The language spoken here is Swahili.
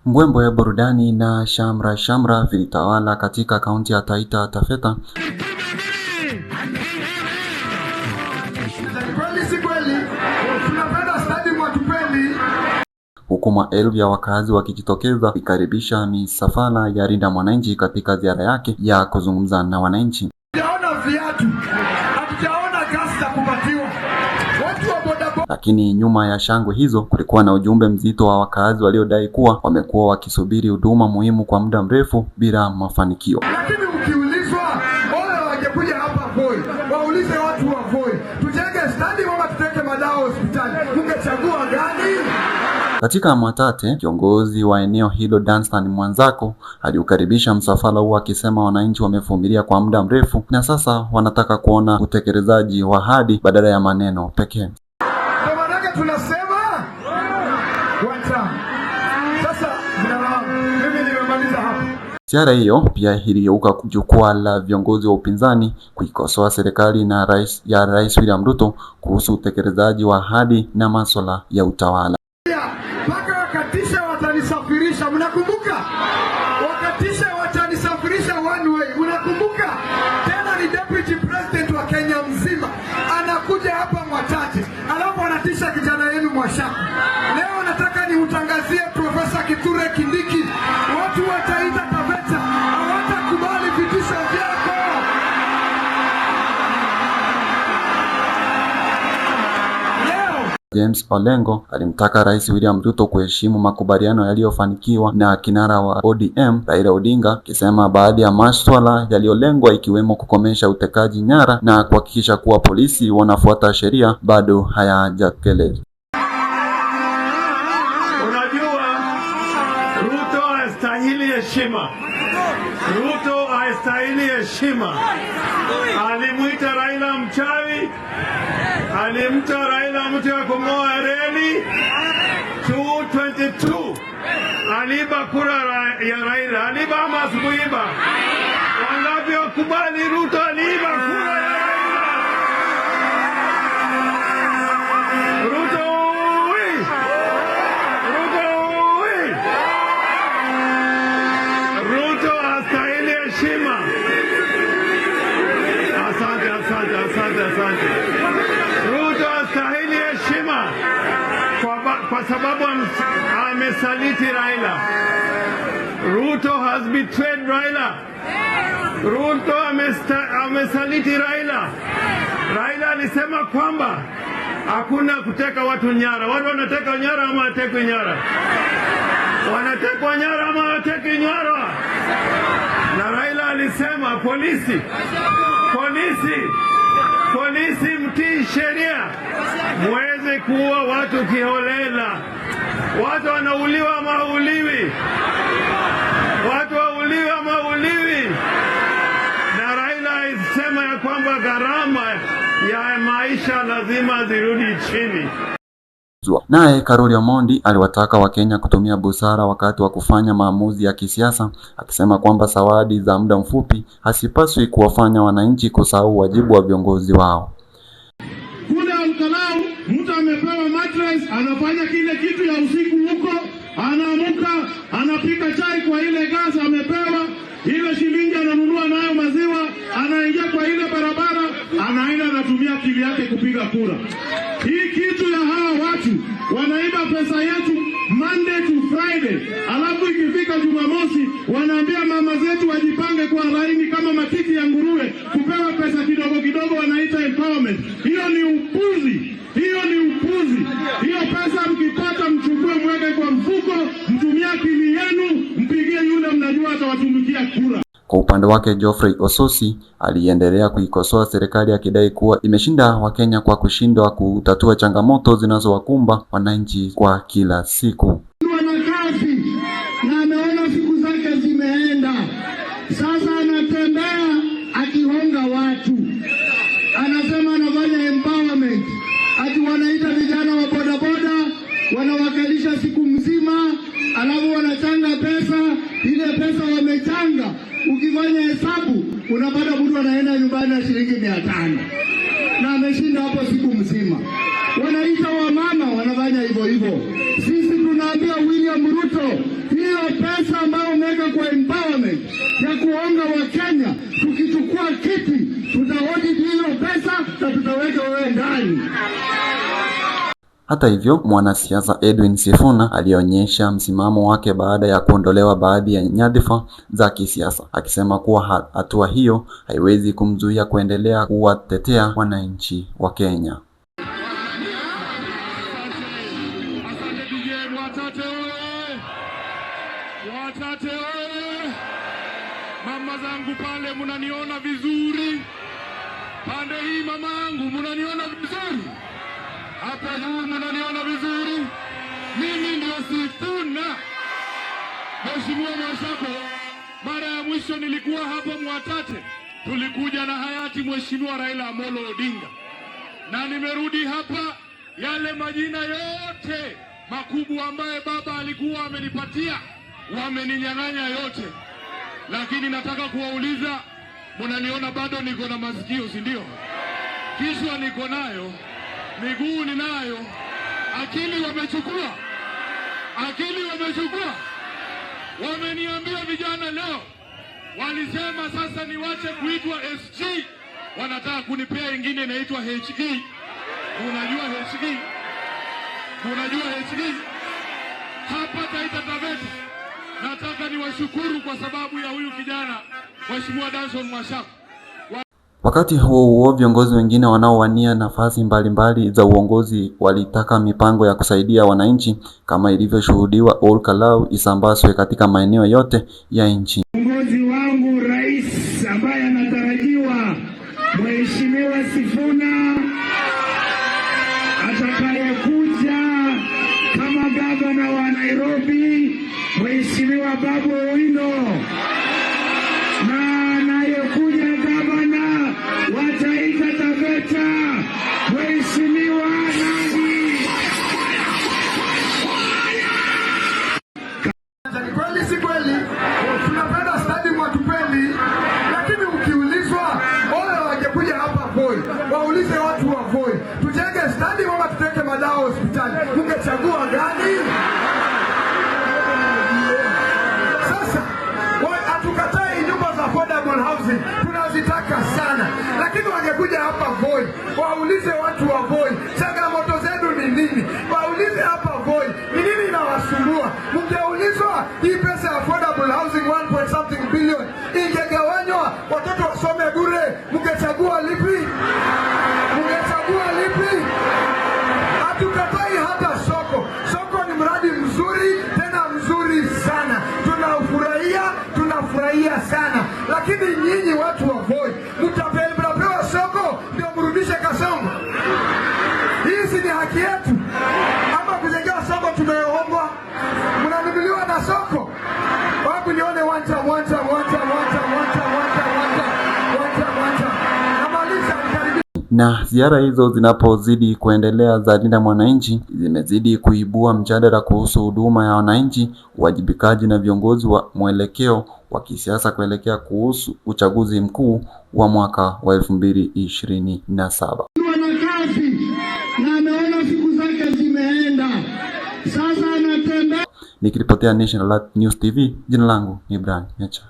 Mbwembwe ya burudani na shamra vilitawala katika kaunti ya Taita Taveta huku maelfu ya wakazi wakijitokeza kukaribisha misafara ya Linda Mwananchi katika ziara yake ya kuzungumza na wananchi. Lakini nyuma ya shangwe hizo kulikuwa na ujumbe mzito wa wakazi waliodai kuwa wamekuwa wakisubiri huduma muhimu kwa muda mrefu bila mafanikio. Lakini ukiulizwa wale wangekuja hapa Voi, waulize watu wa Voi, tujenge stadium ama tuteke madawa hospitali, mngechagua gani? Katika Mwatate, kiongozi wa eneo hilo Danstan Mwanzako aliukaribisha msafara huo akisema wananchi wamevumilia kwa muda mrefu na sasa wanataka kuona utekelezaji wa ahadi badala ya maneno pekee. Kwa maana tunasema wacha. Sasa mimi nimemaliza hapa. Ziara hiyo pia iligeuka jukwaa la viongozi wa upinzani kuikosoa serikali na Rais William Ruto kuhusu utekelezaji wa ahadi na masuala ya utawala. Mpaka wakatisha watanisafirisha, mnakumbuka? Wakatisha watanisafirisha one way, mnakumbuka? Tena ni deputy president wa Kenya mzima anakuja hapa Mwatate, alafu anatisha kijana yenu Mwashaka. Leo nataka niutangazie Profesa Kithure Kindiki, watu wa Taita Taveta hawatakubali vitisho vyako. James Olengo alimtaka Rais William Ruto kuheshimu makubaliano yaliyofanikiwa na kinara wa ODM Raila Odinga, akisema baadhi ya masuala yaliyolengwa ikiwemo kukomesha utekaji nyara na kuhakikisha kuwa polisi wanafuata sheria bado hayajatekelezwa. Unajua, Ruto hastahili heshima. Ruto hastahili heshima. Alimuita Raila mchawi. Alimta Raila mtu wa kung'oa reli 222. Aliba kura ya Raila. Aliba ama asikuiba? Wangapi wakubali Ruto aliiba kura ya Raila? Ruto ui! Ruto ui! Ruto hastahili heshima. Asante. Ruto hastahili heshima kwa sababu amesaliti Raila. Ruto has betrayed Raila. Ruto amesaliti Raila. Raila alisema kwamba hakuna kuteka watu nyara. Watu wanateka nyara ama watekwe nyara? Wanatekwa nyara ama watekwe nyara? Na Raila alisema polisi mtii sheria, muweze kuua watu kiholela. Watu wanauliwa ama hauliwi? Watu wauliwa ama hauliwi? Na Raila alisema ya kwamba gharama ya maisha lazima zirudi chini. Naye Karoli Omondi aliwataka Wakenya kutumia busara wakati wa kufanya maamuzi ya kisiasa, akisema kwamba zawadi za muda mfupi hasipaswi kuwafanya wananchi kusahau wajibu wa viongozi wao. Kule angalau mtu amepewa mattress, anafanya kile kitu ya usiku huko, anaamuka, anapika chai kwa ile gas amepewa, ile shilingi ananunua nayo maziwa, anaingia kwa ile barabara, anaenda anatumia akili yake kupiga kura. Hii kitu ya hawa watu wanaiba pesa yetu Monday to Friday, alafu ikifika Jumamosi wanaambia mama zetu wajipange kwa laini kama matiti ya nguruwe kupewa pesa kidogo wanaita empowerment. Hiyo ni upuzi. Hiyo pesa mkipata mchukue mweke kwa mfuko, mtumia akili yenu, mpigie yule mnajua atawatumikia kura. Kwa upande wake Geoffrey Ososi aliendelea kuikosoa serikali akidai kuwa imeshinda Wakenya kwa kushindwa kutatua changamoto zinazowakumba wananchi kwa kila siku. Wanakazi na ameona siku zake zimeenda. Sasa anatembea akihonga watu. Anasema anafanya empowerment. Ati wanaita vijana wa bodaboda, wanawakalisha siku mzima, alafu wanachanga pesa, ile pesa wamechanga. Ukifanya hesabu unapata mtu anaenda nyumbani na shilingi 500 na ameshinda hapo siku mzima. Wanaita wamama wanafanya hivyo. Sisi tunaambia William Ruto, hiyo kiti, tutahoji hiyo pesa na tutaweka wewe ndani. Hata hivyo, mwanasiasa Edwin Sifuna alionyesha msimamo wake baada ya kuondolewa baadhi ya nyadhifa za kisiasa, akisema kuwa hatua hiyo haiwezi kumzuia kuendelea kuwatetea wananchi wa Kenya. Watate oye! Mama zangu pale munaniona vizuri? Pande hii mama yangu munaniona vizuri? Hapa juu munaniona vizuri? Mimi ndio Sifuna. Mheshimiwa Mwashako, mara ya mwisho nilikuwa hapa Mwatate, tulikuja na hayati Mheshimiwa Raila Amolo Odinga, na nimerudi hapa. Yale majina yote makubwa ambaye baba alikuwa amenipatia wameninyang'anya yote, lakini nataka kuwauliza, munaniona bado niko na masikio, si ndio? Kichwa niko nayo, miguu ninayo, akili wamechukua. Wameniambia vijana leo, walisema sasa niwache kuitwa SG, wanataka kunipea ingine inaitwa HE. Unajua HE? Hapa Taita Taveta. Nataka niwashukuru kwa sababu ya huyu kijana Mheshimiwa Danson Mwashako. Wakati huo viongozi wengine wanaowania nafasi mbalimbali za uongozi walitaka mipango ya kusaidia wananchi kama ilivyoshuhudiwa Olkalau isambazwe katika maeneo yote ya nchi. Kiongozi wangu rais ambaye anatarajiwa Mheshimiwa Sifuna atakayekuja kama gavana wa Nairobi, Mheshimiwa Babu Owino, na anayekuja gavana wa Taita Taveta, Mheshimiwa nani? Kweli si kweli? Tunapenda stadium watupeli, lakini ukiulizwa wale wangekuja hapa Voi, waulize watu wa Voi, tujenge stadium ama tuteke madawa hospitali, mungechagua gani? Housing tunazitaka sana, lakini wangekuja hapa Voi, waulize watu wa Voi changamoto zenu ni nini, waulize hapa Voi ni nini inawasumbua. Mngeulizwa hii pesa ya affordable housing 1.something billion ingegawanywa watoto wasome bure, mngechagua lipi? Hatukatai hata soko ni mradi mzuri, tena mzuri sana, tunafurahia sana, lakini nyinyi watu wa Voi mtapewa soko ndio mrudishe Kasongo? Hizi ni haki yetu ama kujengewa soko tumeombwa? Mnanunuliwa na soko? Wapi nione wanja. Na ziara hizo zinapozidi kuendelea za Linda Mwananchi zimezidi kuibua mjadala kuhusu huduma ya wananchi, uwajibikaji na viongozi wa mwelekeo wa kisiasa kuelekea kuhusu uchaguzi mkuu wa mwaka wa 2027. Na ameona siku zake zimeenda. Sasa anatembea. Nikiripotea National News TV, jina langu ni Brian Nyacha.